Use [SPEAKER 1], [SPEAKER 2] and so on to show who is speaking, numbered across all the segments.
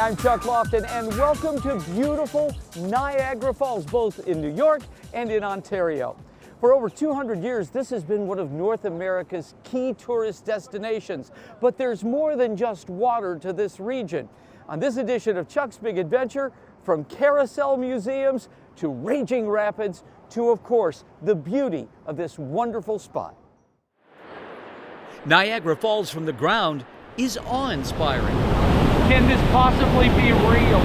[SPEAKER 1] I'm Chuck Lofton, and welcome to beautiful Niagara Falls, both in New York and in Ontario. For over 200 years, this has been one of North America's key tourist destinations, but there's more than just water to this region. On this edition of Chuck's Big Adventure, from Carousel Museums to raging rapids to, of course, the beauty of this wonderful spot.
[SPEAKER 2] Niagara Falls from the ground is awe-inspiring.
[SPEAKER 1] Can this possibly be real?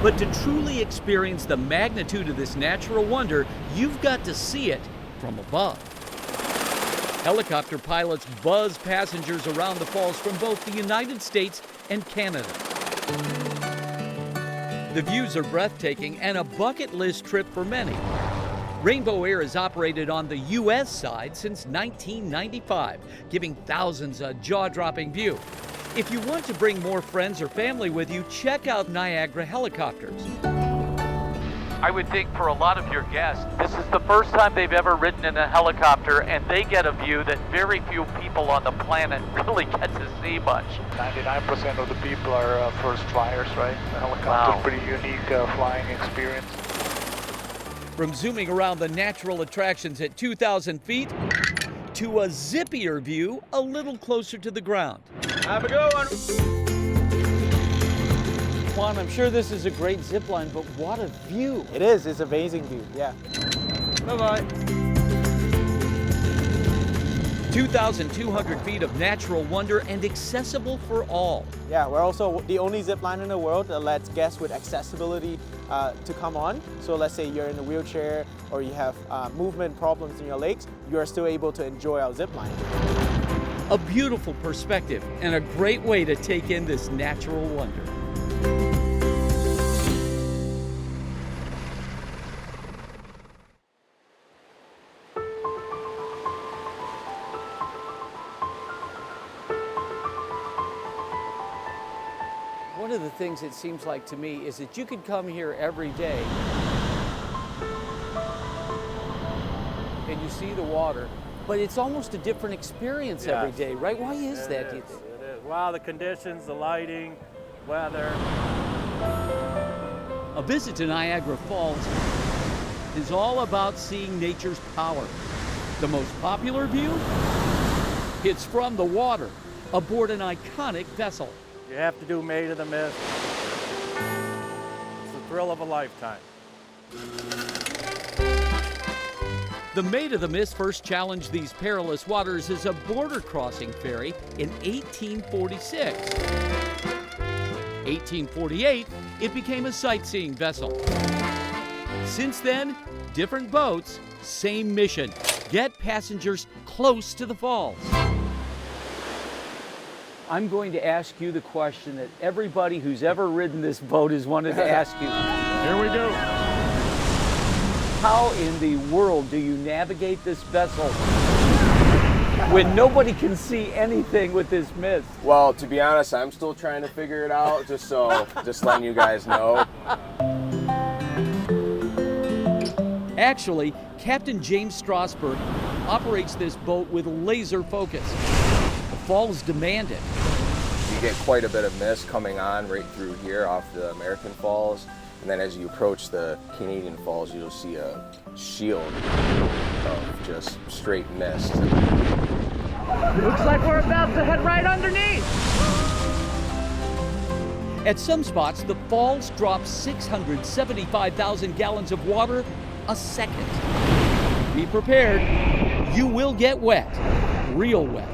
[SPEAKER 2] But to truly experience the magnitude of this natural wonder, you've got to see it from above. Helicopter pilots buzz passengers around the falls from both the United States and Canada. The views are breathtaking and a bucket list trip for many. Rainbow Air has operated on the U.S. side since 1995, giving thousands a jaw-dropping view. If you want to bring more friends or family with you, check out Niagara helicopters. I would think for a lot of your guests, this is the first time they've ever ridden in a helicopter, and they get a view that very few people on the planet really get to see much.
[SPEAKER 3] 99% of the people are first flyers, right? The helicopter's
[SPEAKER 2] Wow.
[SPEAKER 3] pretty unique flying experience.
[SPEAKER 2] From zooming around the natural attractions at 2,000 feet to a zippier view a little closer to the ground.
[SPEAKER 1] Have a good one. Juan, I'm sure this is a great zip line, but what a view.
[SPEAKER 4] It is. It's an amazing view. Yeah.
[SPEAKER 1] Bye-bye.
[SPEAKER 2] 2,200 feet of natural wonder and accessible for all.
[SPEAKER 4] Yeah. We're also the only zip line in the world that lets guests with accessibility to come on. So let's say you're in a wheelchair or you have movement problems in your legs, you are still able to enjoy our zip line.
[SPEAKER 2] A beautiful perspective and a great way to take in this natural wonder.
[SPEAKER 1] One of the things it seems like to me is that you could come here every day and you see the water, but it's almost a different experience every day, right? Why is that, do you think?
[SPEAKER 5] It is. Wow, the conditions, the lighting, weather.
[SPEAKER 2] A visit to Niagara Falls is all about seeing nature's power. The most popular view? It's from the water, aboard an iconic vessel.
[SPEAKER 5] You have to do Maid of the Mist. It's the thrill of a lifetime.
[SPEAKER 2] The Maid of the Mist first challenged these perilous waters as a border crossing ferry in 1846. 1848, it became a sightseeing vessel. Since then, different boats, same mission: get passengers close to the falls.
[SPEAKER 1] I'm going to ask you the question that everybody who's ever ridden this boat has wanted to ask you.
[SPEAKER 5] Here we go.
[SPEAKER 1] How in the world do you navigate this vessel when nobody can see anything with this mist?
[SPEAKER 6] Well, to be honest, I'm still trying to figure it out, just letting you guys know.
[SPEAKER 2] Actually, Captain James Strasberg operates this boat with laser focus. The falls demand it.
[SPEAKER 6] You get quite a bit of mist coming on right through here off the American Falls. And then as you approach the Canadian Falls, you'll see a shield of just straight mist.
[SPEAKER 1] Looks like we're about to head right underneath.
[SPEAKER 2] At some spots, the falls drop 675,000 gallons of water a second. Be prepared. You will get wet, real wet.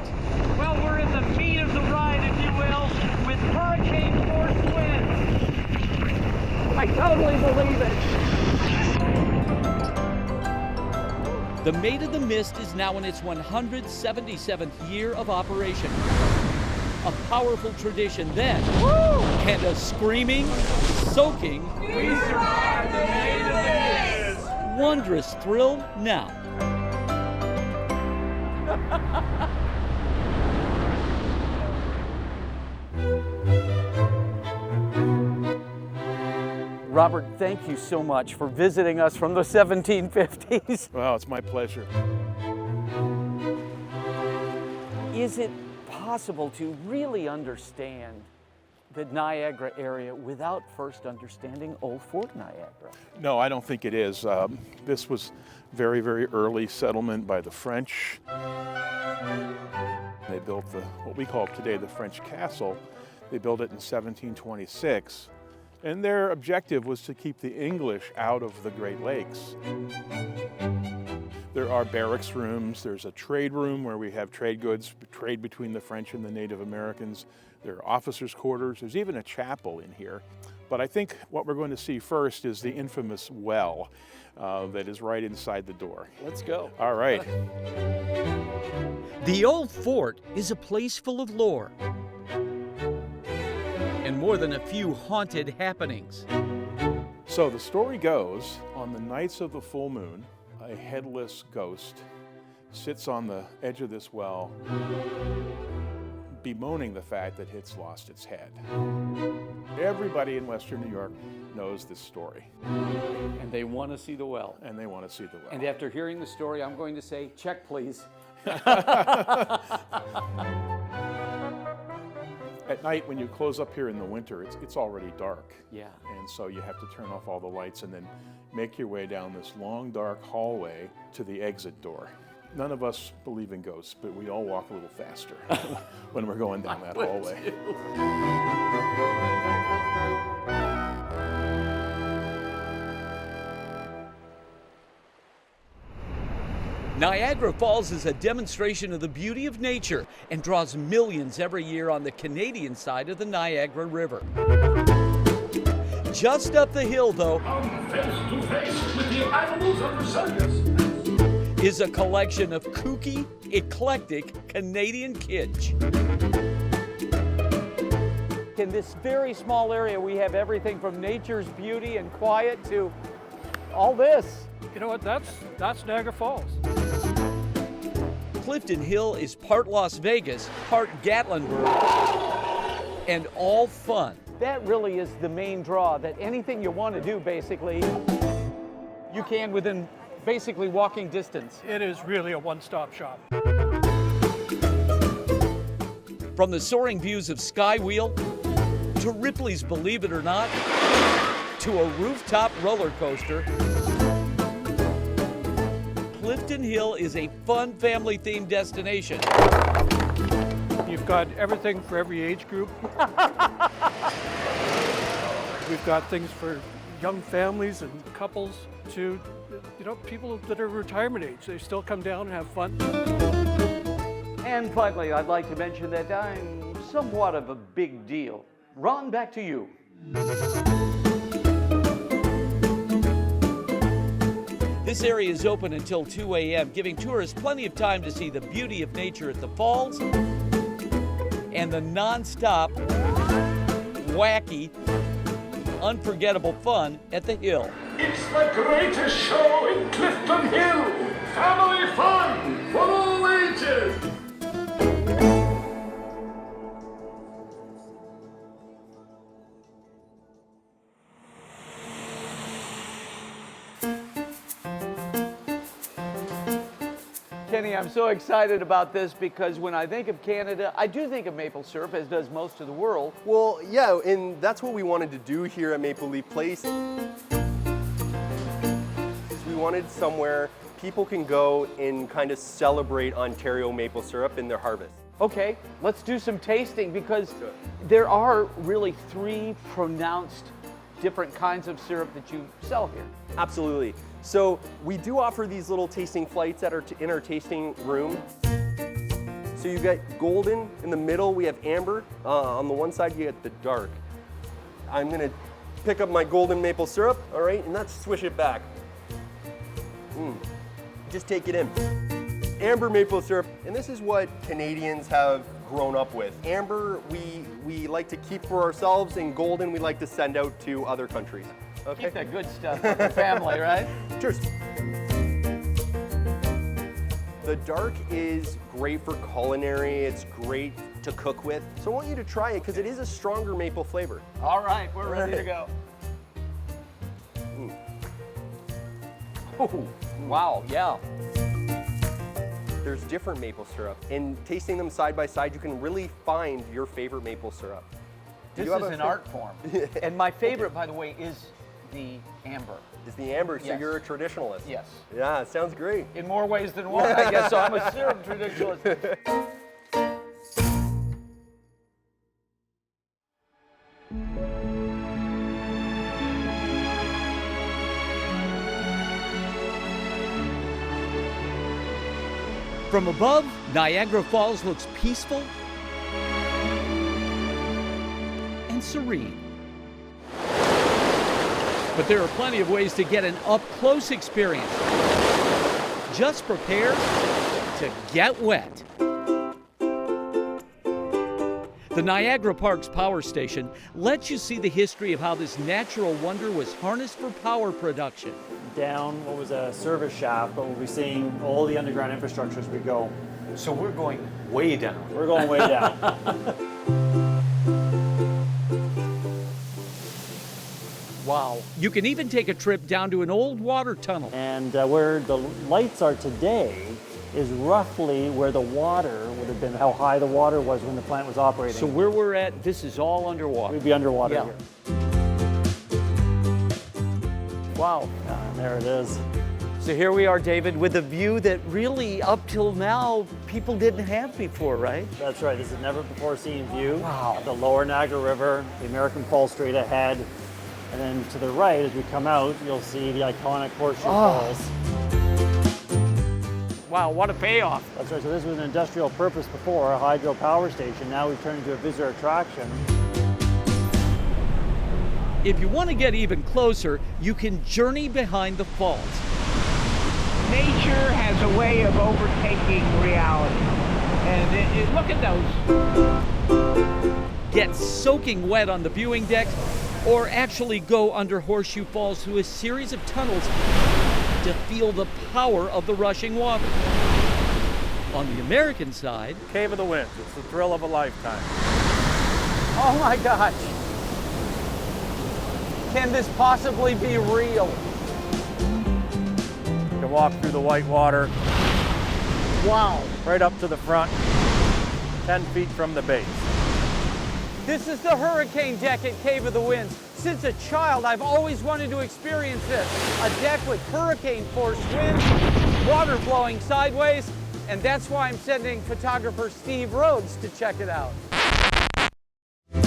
[SPEAKER 1] Well, we're in the meat of the ride, if you will, with hurricane force winds. I totally believe it.
[SPEAKER 2] The Maid of the Mist is now in its 177th year of operation. A powerful tradition then, and a screaming, soaking,
[SPEAKER 1] We survived the Maid of the Mist.
[SPEAKER 2] wondrous thrill now.
[SPEAKER 1] Robert, thank you so much for visiting us from the 1750s.
[SPEAKER 5] Well, it's my pleasure.
[SPEAKER 1] Is it possible to really understand the Niagara area without first understanding old Fort Niagara.
[SPEAKER 7] No, I don't think it is. This was very, very early settlement by the French. They built what we call today the French Castle. They built it in 1726. And their objective was to keep the English out of the Great Lakes. There are barracks rooms, there's a trade room where we have trade goods, trade between the French and the Native Americans. There are officers' quarters, there's even a chapel in here. But I think what we're going to see first is the infamous well that is right inside the door.
[SPEAKER 1] Let's go.
[SPEAKER 7] All right.
[SPEAKER 2] The old fort is a place full of lore and more than a few haunted happenings.
[SPEAKER 7] So the story goes, on the nights of the full moon, a headless ghost sits on the edge of this well, bemoaning the fact that it's lost its head. Everybody in Western New York knows this story.
[SPEAKER 1] And they want to see the well.
[SPEAKER 7] And they want to see the well.
[SPEAKER 1] And after hearing the story, I'm going to say, check, please.
[SPEAKER 7] At night, when you close up here in the winter, it's already dark.
[SPEAKER 1] Yeah.
[SPEAKER 7] And so you have to turn off all the lights and then make your way down this long, dark hallway to the exit door. None of us believe in ghosts, but we all walk a little faster when we're going down that hallway.
[SPEAKER 2] Niagara Falls is a demonstration of the beauty of nature and draws millions every year on the Canadian side of the Niagara River. Just up the hill, though,
[SPEAKER 8] Face to face with the animals of the circus.
[SPEAKER 2] is a collection of kooky, eclectic Canadian kitsch.
[SPEAKER 1] In this very small area, we have everything from nature's beauty and quiet to all this.
[SPEAKER 5] You know what? That's Niagara Falls.
[SPEAKER 2] Clifton Hill is part Las Vegas, part Gatlinburg, and all fun.
[SPEAKER 1] That really is the main draw, that anything you want to do, basically, you can within basically walking distance.
[SPEAKER 5] It is really a one-stop shop.
[SPEAKER 2] From the soaring views of Skywheel, to Ripley's Believe It or Not, to a rooftop roller coaster, Clifton Hill is a fun family-themed destination.
[SPEAKER 5] You've got everything for every age group. We've got things for young families and couples to, people that are retirement age. They still come down and have fun.
[SPEAKER 1] And finally, I'd like to mention that I'm somewhat of a big deal. Ron, back to you.
[SPEAKER 2] This area is open until 2 a.m., giving tourists plenty of time to see the beauty of nature at the falls and the non-stop, wacky, unforgettable fun at the hill.
[SPEAKER 8] It's the greatest show in Clifton Hill. Family fun for all ages.
[SPEAKER 1] Kenny, I'm so excited about this because when I think of Canada, I do think of maple syrup, as does most of the world.
[SPEAKER 9] Well, yeah, and that's what we wanted to do here at Maple Leaf Place. We wanted somewhere people can go and kind of celebrate Ontario maple syrup in their harvest.
[SPEAKER 1] Okay, let's do some tasting because there are really 3 pronounced different kinds of syrup that you sell here.
[SPEAKER 9] Absolutely. So we do offer these little tasting flights that are in our tasting room. So you got golden in the middle, we have amber. On the one side you get the dark. I'm gonna pick up my golden maple syrup, all right, and let's swish it back. Just take it in. Amber maple syrup, and this is what Canadians have grown up with. Amber, we like to keep for ourselves, and golden we like to send out to other countries. Okay.
[SPEAKER 1] Keep that good stuff for the family, right?
[SPEAKER 9] Cheers. The dark is great for culinary, it's great to cook with. So I want you to try it because it is a stronger maple flavor.
[SPEAKER 1] All right, we're ready to go. Oh, wow, yeah.
[SPEAKER 9] There's different maple syrup, and tasting them side by side, you can really find your favorite maple syrup.
[SPEAKER 1] This
[SPEAKER 9] You have
[SPEAKER 1] is
[SPEAKER 9] a
[SPEAKER 1] an art form. And my favorite, by the way, is the amber.
[SPEAKER 9] Is the amber, so
[SPEAKER 1] Yes.
[SPEAKER 9] you're a traditionalist?
[SPEAKER 1] Yes.
[SPEAKER 9] Yeah, sounds great.
[SPEAKER 1] In more ways than one, I guess. So I'm a syrup traditionalist.
[SPEAKER 2] From above, Niagara Falls looks peaceful and serene. But there are plenty of ways to get an up-close experience. Just prepare to get wet. The Niagara Parks Power Station lets you see the history of how this natural wonder was harnessed for power production.
[SPEAKER 10] Down what was a service shaft, but we'll be seeing all the underground infrastructure as we go.
[SPEAKER 1] So we're going way down.
[SPEAKER 10] We're going way down.
[SPEAKER 1] Wow.
[SPEAKER 2] You can even take a trip down to an old water tunnel.
[SPEAKER 10] And where the lights are today is roughly where the water would have been, how high the water was when the plant was operating.
[SPEAKER 1] So where we're at, this is all underwater.
[SPEAKER 10] We'd be underwater
[SPEAKER 1] Yeah.
[SPEAKER 10] here.
[SPEAKER 1] Wow.
[SPEAKER 10] And there it is.
[SPEAKER 1] So here we are, David, with a view that really up till now people didn't have before, right?
[SPEAKER 10] That's right. This is never before seen view.
[SPEAKER 1] Wow.
[SPEAKER 10] Of the lower Niagara River, the American Falls straight ahead. And then to the right, as we come out, you'll see the iconic Horseshoe Falls.
[SPEAKER 1] Wow, what a payoff.
[SPEAKER 10] That's right. So this was an industrial purpose before, a hydro power station. Now we've turned into a visitor attraction.
[SPEAKER 2] If you want to get even closer, you can journey behind the falls.
[SPEAKER 11] Nature has a way of overtaking reality. And look at those.
[SPEAKER 2] Get soaking wet on the viewing decks, or actually go under Horseshoe Falls through a series of tunnels to feel the power of the rushing water. On the American side,
[SPEAKER 12] Cave of the Winds. It's the thrill of a lifetime.
[SPEAKER 1] Oh my gosh. Can this possibly be real?
[SPEAKER 12] You can walk through the white water
[SPEAKER 1] Wow.
[SPEAKER 12] right up to the front, 10 feet from the base.
[SPEAKER 1] This is the hurricane deck at Cave of the Winds. Since a child, I've always wanted to experience this. A deck with hurricane force winds, water flowing sideways, and that's why I'm sending photographer Steve Rhodes to check it out.
[SPEAKER 12] It's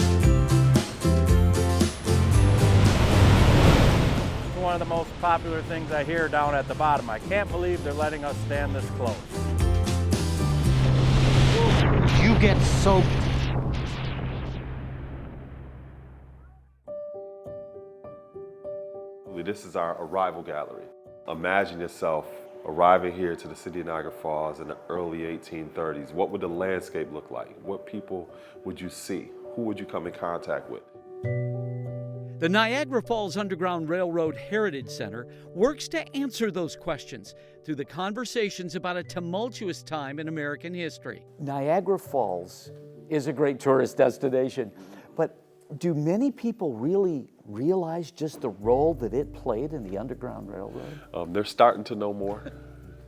[SPEAKER 12] one of the most popular things I hear down at the bottom. I can't believe they're letting us stand this close.
[SPEAKER 11] You get soaked.
[SPEAKER 13] This is our arrival gallery. Imagine yourself arriving here to the city of Niagara Falls in the early 1830s. What would the landscape look like? What people would you see? Who would you come in contact with?
[SPEAKER 2] the Niagara Falls Underground Railroad Heritage Center works to answer those questions through the conversations about a tumultuous time in American history.
[SPEAKER 1] Niagara Falls is a great tourist destination, but do many people really realize just the role that it played in the Underground Railroad?
[SPEAKER 13] They're starting to know more,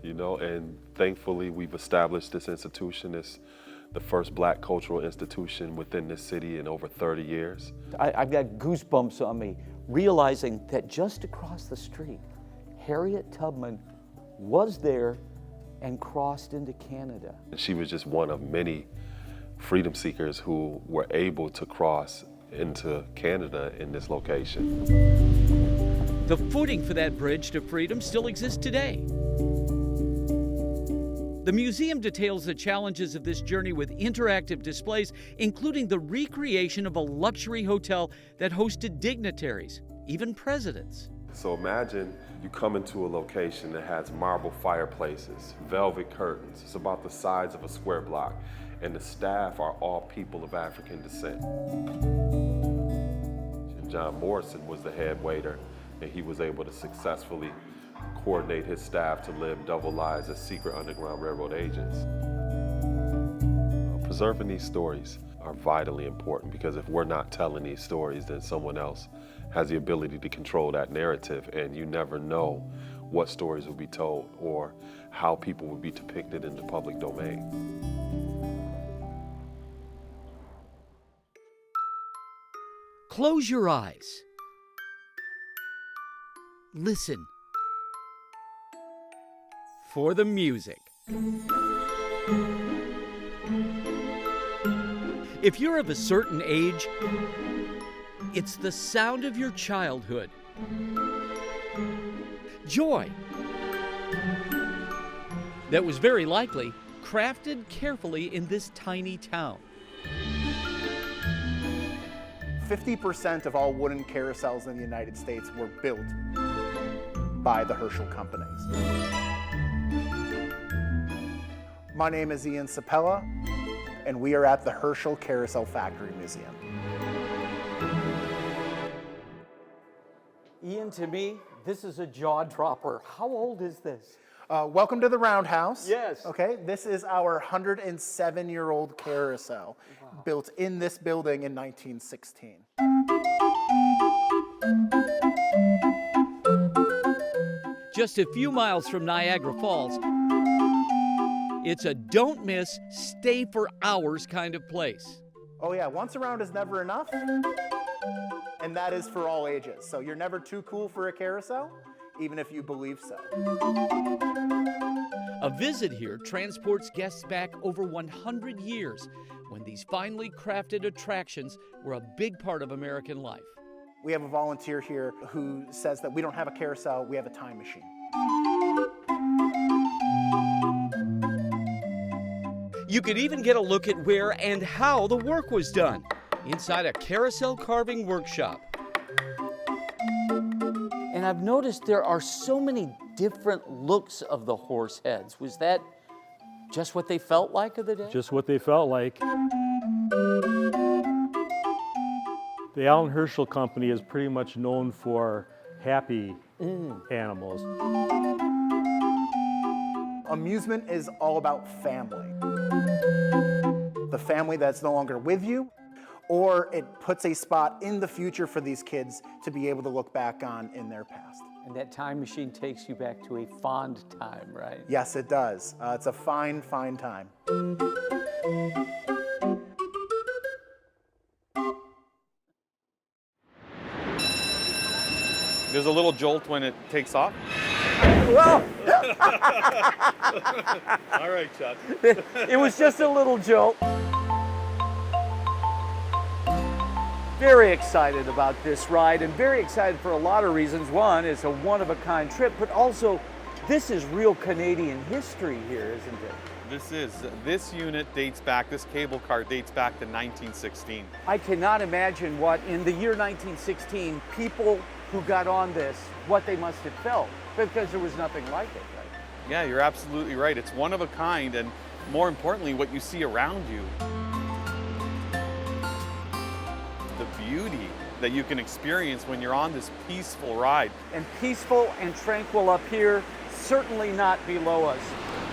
[SPEAKER 13] you know, and thankfully we've established this institution as the first Black cultural institution within this city in over 30 years.
[SPEAKER 1] I've got goosebumps on me realizing that just across the street, Harriet Tubman was there and crossed into Canada.
[SPEAKER 13] And she was just one of many freedom seekers who were able to cross into Canada in this location.
[SPEAKER 2] The footing for that bridge to freedom still exists today. The museum details the challenges of this journey with interactive displays, including the recreation of a luxury hotel that hosted dignitaries, even presidents.
[SPEAKER 13] So imagine you come into a location that has marble fireplaces, velvet curtains. It's about the size of a square block, and the staff are all people of African descent. John Morrison was the head waiter, and he was able to successfully coordinate his staff to live double lives as secret Underground Railroad agents. Preserving these stories are vitally important, because if we're not telling these stories, then someone else has the ability to control that narrative, and you never know what stories will be told or how people will be depicted in the public domain.
[SPEAKER 2] Close your eyes. Listen for the music. If you're of a certain age, it's the sound of your childhood. Joy. That was very likely crafted carefully in this tiny town.
[SPEAKER 14] 50% of all wooden carousels in the United States were built by the Herschel companies. My name is Ian Sapella, and we are at the Herschel Carousel Factory Museum.
[SPEAKER 1] Ian, to me, this is a jaw dropper. How old is this?
[SPEAKER 14] Welcome to the Roundhouse.
[SPEAKER 1] Yes.
[SPEAKER 14] Okay, this is our 107-year-old carousel, built in this building in 1916.
[SPEAKER 2] Just a few miles from Niagara Falls, it's a don't miss, stay for hours kind of place.
[SPEAKER 14] Oh yeah, once around is never enough, and that is for all ages. So you're never too cool for a carousel, even if you believe so.
[SPEAKER 2] A visit here transports guests back over 100 years when these finely crafted attractions were a big part of American life.
[SPEAKER 14] We have a volunteer here who says that we don't have a carousel, we have a time machine.
[SPEAKER 2] You could even get a look at where and how the work was done inside a carousel carving workshop.
[SPEAKER 1] And I've noticed there are so many different looks of the horse heads. Was that just what they felt like of the day?
[SPEAKER 10] Just what they felt like. The Allen Herschel Company is pretty much known for happy animals.
[SPEAKER 14] Amusement is all about family. The family that's no longer with you, or it puts a spot in the future for these kids to be able to look back on in their past.
[SPEAKER 1] And that time machine takes you back to a fond time, right?
[SPEAKER 14] Yes, it does. It's a fine, fine time.
[SPEAKER 12] There's a little jolt when it takes off.
[SPEAKER 1] Well,
[SPEAKER 12] all right, Chuck.
[SPEAKER 1] It was just a little jolt. Very excited about this ride, and very excited for a lot of reasons. One, it's a one-of-a-kind trip, but also this is real Canadian history here, isn't it?
[SPEAKER 12] This unit dates back, this cable car dates back to 1916.
[SPEAKER 1] I cannot imagine what, in the year 1916, people who got on this, what they must have felt, because there was nothing like it, right?
[SPEAKER 12] Yeah, you're absolutely right. It's one of a kind, and more importantly, what you see around you. The beauty that you can experience when you're on this peaceful ride.
[SPEAKER 1] And peaceful and tranquil up here, certainly not below us.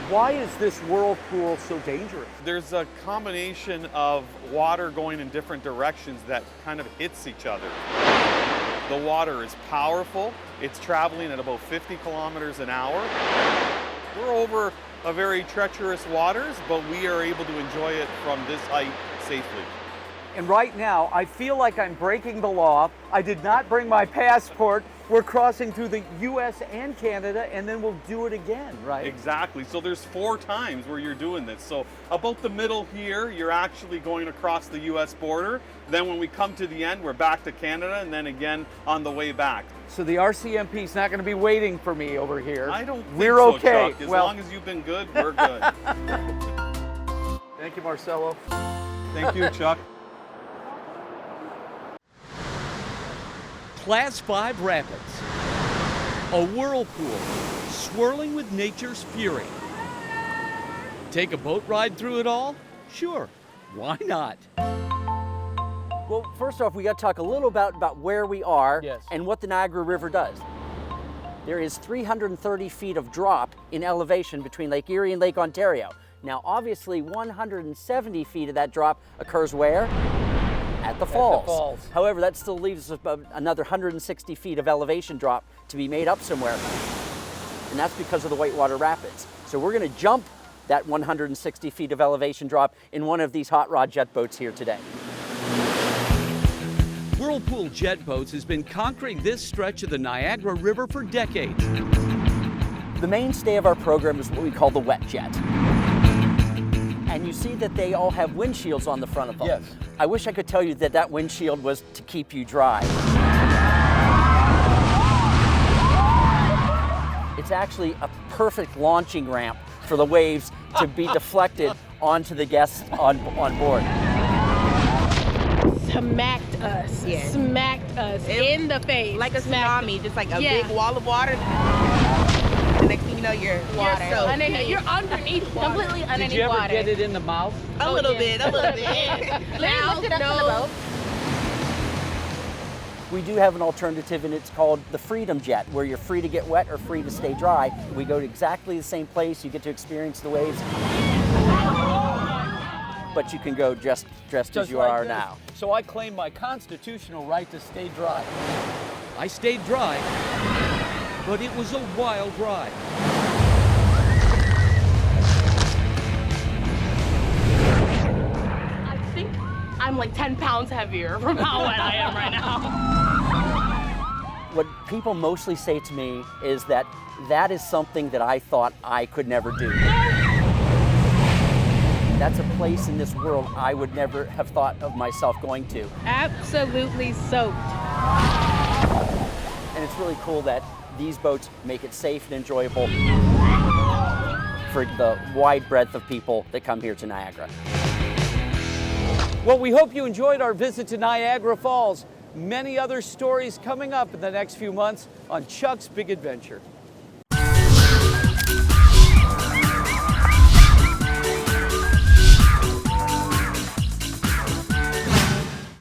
[SPEAKER 1] Why is this whirlpool so dangerous?
[SPEAKER 12] There's a combination of water going in different directions that kind of hits each other. The water is powerful. It's traveling at about 50 kilometers an hour. We're over a very treacherous waters, but we are able to enjoy it from this height safely.
[SPEAKER 1] And right now, I feel like I'm breaking the law. I did not bring my passport. We're crossing through the US and Canada, and then we'll do it again, right?
[SPEAKER 12] Exactly. So there's 4 times where you're doing this. So about the middle here, you're actually going across the US border. Then when we come to the end, we're back to Canada, and then again on the way back.
[SPEAKER 1] So the RCMP's not going to be waiting for me over here.
[SPEAKER 12] I don't think
[SPEAKER 1] We're
[SPEAKER 12] so,
[SPEAKER 1] okay.
[SPEAKER 12] Chuck. As long as you've been good, we're good.
[SPEAKER 1] Thank you, Marcelo.
[SPEAKER 12] Thank you, Chuck.
[SPEAKER 2] Class 5 rapids. A whirlpool swirling with nature's fury. Take a boat ride through it all? Sure, why not?
[SPEAKER 15] Well, first off, we got to talk a little about where we are and what the Niagara River does. There is 330 feet of drop in elevation between Lake Erie and Lake Ontario. Now, obviously, 170 feet of that drop occurs where? At the falls. However, that still leaves us about another 160 feet of elevation drop to be made up somewhere. And that's because of the Whitewater Rapids. So we're going to jump that 160 feet of elevation drop in one of these hot rod jet boats here today.
[SPEAKER 2] Whirlpool Jet Boats has been conquering this stretch of the Niagara River for decades.
[SPEAKER 15] The mainstay of our program is what we call the wet jet. And you see that they all have windshields on the front of them.
[SPEAKER 1] Yes.
[SPEAKER 15] I wish I could tell you that that windshield was to keep you dry. It's actually a perfect launching ramp for the waves to be deflected onto the guests on board.
[SPEAKER 16] Smacked us.
[SPEAKER 17] Yes.
[SPEAKER 16] Smacked us in the face.
[SPEAKER 17] Like a tsunami, just like a
[SPEAKER 16] Yeah.
[SPEAKER 17] big wall of water. The next thing you know, you're water.
[SPEAKER 16] You're underneath water. Completely underneath water.
[SPEAKER 1] Did you ever get it in the mouth?
[SPEAKER 17] A little bit.
[SPEAKER 16] Now,
[SPEAKER 17] Lift it up
[SPEAKER 16] no.
[SPEAKER 17] to the boat.
[SPEAKER 15] We do have an alternative, and it's called the Freedom Jet, where you're free to get wet or free to stay dry. We go to exactly the same place. You get to experience the waves, but you can go just as you
[SPEAKER 1] like
[SPEAKER 15] are
[SPEAKER 1] this.
[SPEAKER 15] now.
[SPEAKER 1] So I claim my constitutional right to stay dry.
[SPEAKER 2] I stayed dry, but it was a wild ride.
[SPEAKER 16] I think I'm like 10 pounds heavier from how wet I am right now.
[SPEAKER 15] What people mostly say to me is that that is something that I thought I could never do. That's a place in this world I would never have thought of myself going to.
[SPEAKER 16] Absolutely soaked.
[SPEAKER 15] And it's really cool that these boats make it safe and enjoyable for the wide breadth of people that come here to Niagara.
[SPEAKER 1] Well, we hope you enjoyed our visit to Niagara Falls. Many other stories coming up in the next few months on Chuck's Big Adventure.